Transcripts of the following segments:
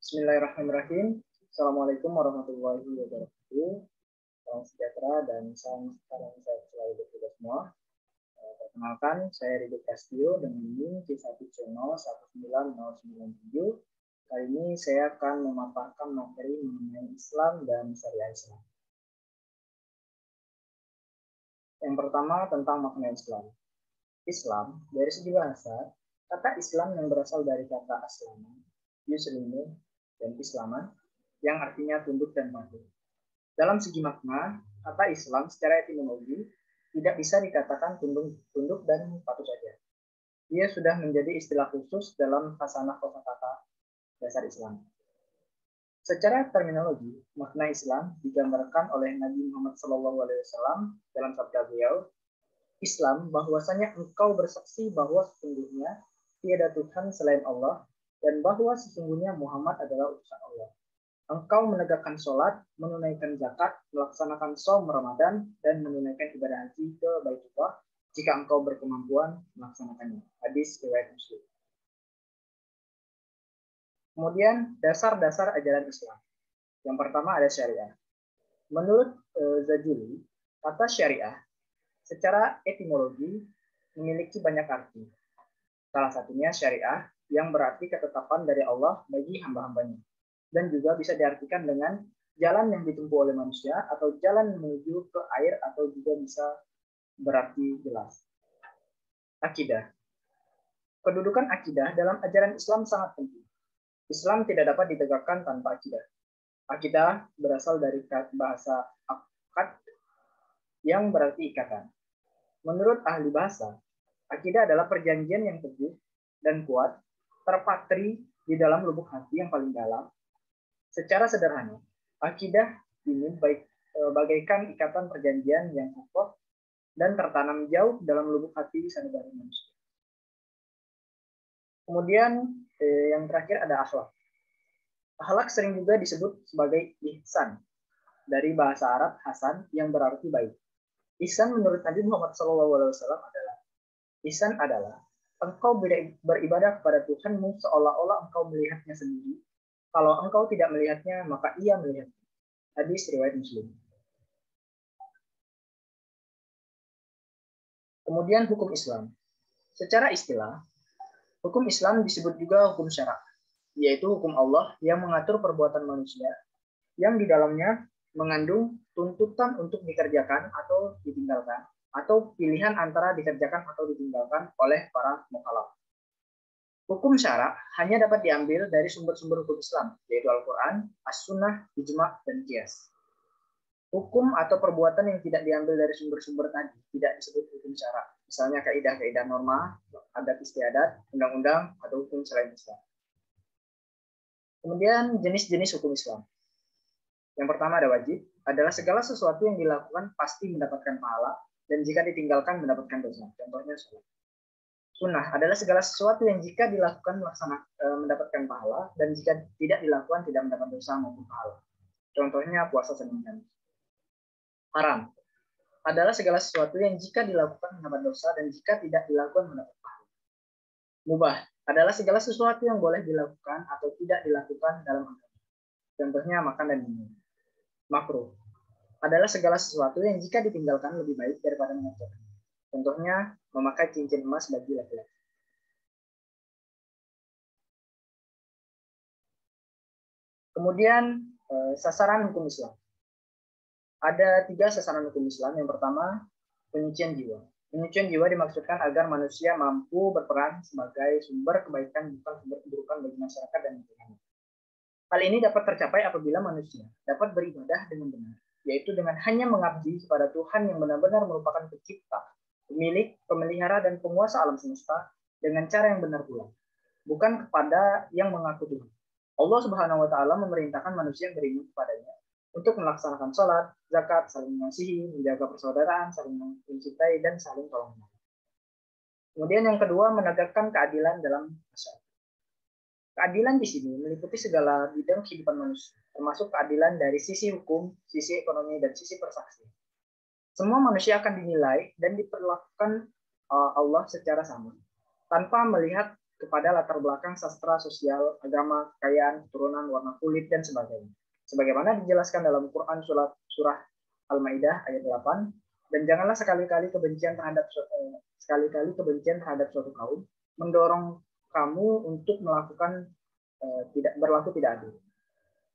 Bismillahirrahmanirrahim. Assalamualaikum warahmatullahi wabarakatuh. Salam sejahtera dan salam sehat selalu untuk kita semua. Perkenalkan, saya Ridho Prastio dengan NIM C1C019097. Kali ini saya akan memaparkan materi mengenai Islam dan Syariah Islam. Yang pertama tentang makna Islam. Islam, dari segi bahasa, kata Islam yang berasal dari kata aslama, yuslimu, dan islaman, yang artinya tunduk dan patuh. Dalam segi makna, kata Islam secara etimologi tidak bisa dikatakan tunduk dan patuh saja. Dia sudah menjadi istilah khusus dalam khasanah kosakata dasar Islam. Secara terminologi, makna Islam digambarkan oleh Nabi Muhammad SAW dalam sabda beliau, Islam bahwasanya engkau bersaksi bahwa sesungguhnya tiada Tuhan selain Allah dan bahwa sesungguhnya Muhammad adalah utusan Allah. Engkau menegakkan sholat, menunaikan zakat, melaksanakan shaum Ramadan, dan menunaikan ibadah haji ke Baitullah jika engkau berkemampuan melaksanakannya. Hadis riwayat Muslim. Kemudian dasar-dasar ajaran Islam. Yang pertama ada syariah. Menurut Zajuli, kata syariah secara etimologi memiliki banyak arti. Salah satunya syariah yang berarti ketetapan dari Allah bagi hamba-hambanya. Dan juga bisa diartikan dengan jalan yang ditempuh oleh manusia atau jalan menuju ke air atau juga bisa berarti jelas. Akidah. Kedudukan akidah dalam ajaran Islam sangat penting. Islam tidak dapat ditegakkan tanpa akidah. Akidah berasal dari bahasa akad yang berarti ikatan. Menurut ahli bahasa, akidah adalah perjanjian yang teguh dan kuat, terpatri di dalam lubuk hati yang paling dalam. Secara sederhana, akidah ini bagaikan ikatan perjanjian yang kokoh dan tertanam jauh dalam lubuk hati sanubari manusia. Kemudian yang terakhir ada akhlak. Akhlak sering juga disebut sebagai ihsan, dari bahasa Arab hasan yang berarti baik. Ihsan menurut Nabi Muhammad SAW adalah engkau beribadah kepada Tuhanmu seolah-olah engkau melihatnya sendiri. Kalau engkau tidak melihatnya, maka ia melihatnya. Hadis riwayat Muslim. Kemudian hukum Islam. Secara istilah, hukum Islam disebut juga hukum syara', yaitu hukum Allah yang mengatur perbuatan manusia, yang di dalamnya mengandung tuntutan untuk dikerjakan atau ditinggalkan, atau pilihan antara dikerjakan atau ditinggalkan oleh para mukallaf. Hukum syara' hanya dapat diambil dari sumber-sumber hukum Islam, yaitu Al-Quran, As-Sunnah, Ijma', dan Qiyas. Hukum atau perbuatan yang tidak diambil dari sumber-sumber tadi tidak disebut hukum syara'. Misalnya kaidah-kaidah norma, adat istiadat, undang-undang, atau hukum selain Islam. Kemudian jenis-jenis hukum Islam. Yang pertama ada wajib, adalah segala sesuatu yang dilakukan pasti mendapatkan pahala, dan jika ditinggalkan mendapatkan dosa. Contohnya sholat. Sunnah adalah segala sesuatu yang jika dilakukan mendapatkan pahala, dan jika tidak dilakukan tidak mendapat dosa maupun pahala. Contohnya puasa Senin dan Kamis. Haram adalah segala sesuatu yang jika dilakukan mendapat dosa, dan jika tidak dilakukan mendapat pahala. Mubah adalah segala sesuatu yang boleh dilakukan atau tidak dilakukan dalam agama. Contohnya makan dan minum. Makruh adalah segala sesuatu yang jika ditinggalkan lebih baik daripada mengerjakannya. Contohnya memakai cincin emas bagi laki-laki. Kemudian sasaran hukum Islam. Ada 3 sasaran hukum Islam. Yang pertama, penyucian jiwa. Penyucian jiwa dimaksudkan agar manusia mampu berperan sebagai sumber kebaikan bukan sumber keburukan bagi masyarakat dan lingkungan. Hal ini dapat tercapai apabila manusia dapat beribadah dengan benar, yaitu dengan hanya mengabdi kepada Tuhan yang benar-benar merupakan pencipta, pemilik, pemelihara, dan penguasa alam semesta dengan cara yang benar pula, bukan kepada yang mengaku Tuhan. Allah Subhanahu wa Ta'ala memerintahkan manusia yang beriman kepadanya untuk melaksanakan sholat, zakat, saling mengasihi, menjaga persaudaraan, saling mencintai, dan saling tolong-menolong. Kemudian yang kedua, menegakkan keadilan dalam masyarakat. Keadilan di sini meliputi segala bidang kehidupan manusia, termasuk keadilan dari sisi hukum, sisi ekonomi, dan sisi persaksian. Semua manusia akan dinilai dan diperlakukan Allah secara sama, tanpa melihat kepada latar belakang sastra, sosial, agama, kekayaan, keturunan, warna kulit, dan sebagainya. Sebagaimana dijelaskan dalam Quran surah Al-Maidah ayat 8, dan janganlah sekali-kali kebencian terhadap suatu kaum mendorong kamu untuk melakukan berlaku tidak adil.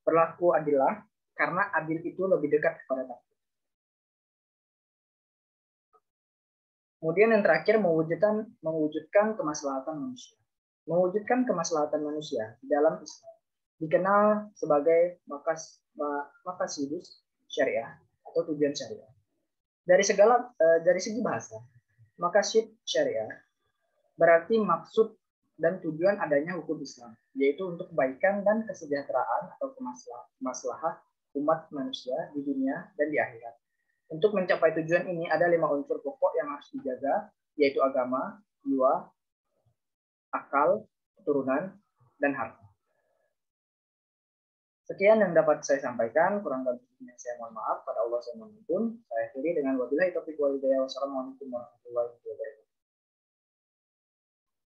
Berlaku adillah, karena adil itu lebih dekat kepada takwa. Kemudian yang terakhir, mewujudkan kemaslahatan manusia. Mewujudkan kemaslahatan manusia di dalam Islam dikenal sebagai maqasidus syariah atau tujuan syariah. Dari segi bahasa, maqasid syariah berarti maksud dan tujuan adanya hukum Islam, yaitu untuk kebaikan dan kesejahteraan atau kemaslahat umat manusia di dunia dan di akhirat. Untuk mencapai tujuan ini ada 5 unsur pokok yang harus dijaga, yaitu agama, jiwa, akal, keturunan, dan harta. Sekian yang dapat saya sampaikan, kurang lebihnya saya mohon maaf, pada Allah saya mohon ampun. Saya akhiri dengan wabillahi taufiq wal hidayah. Wassalamualaikum warahmatullahi wabarakatuh.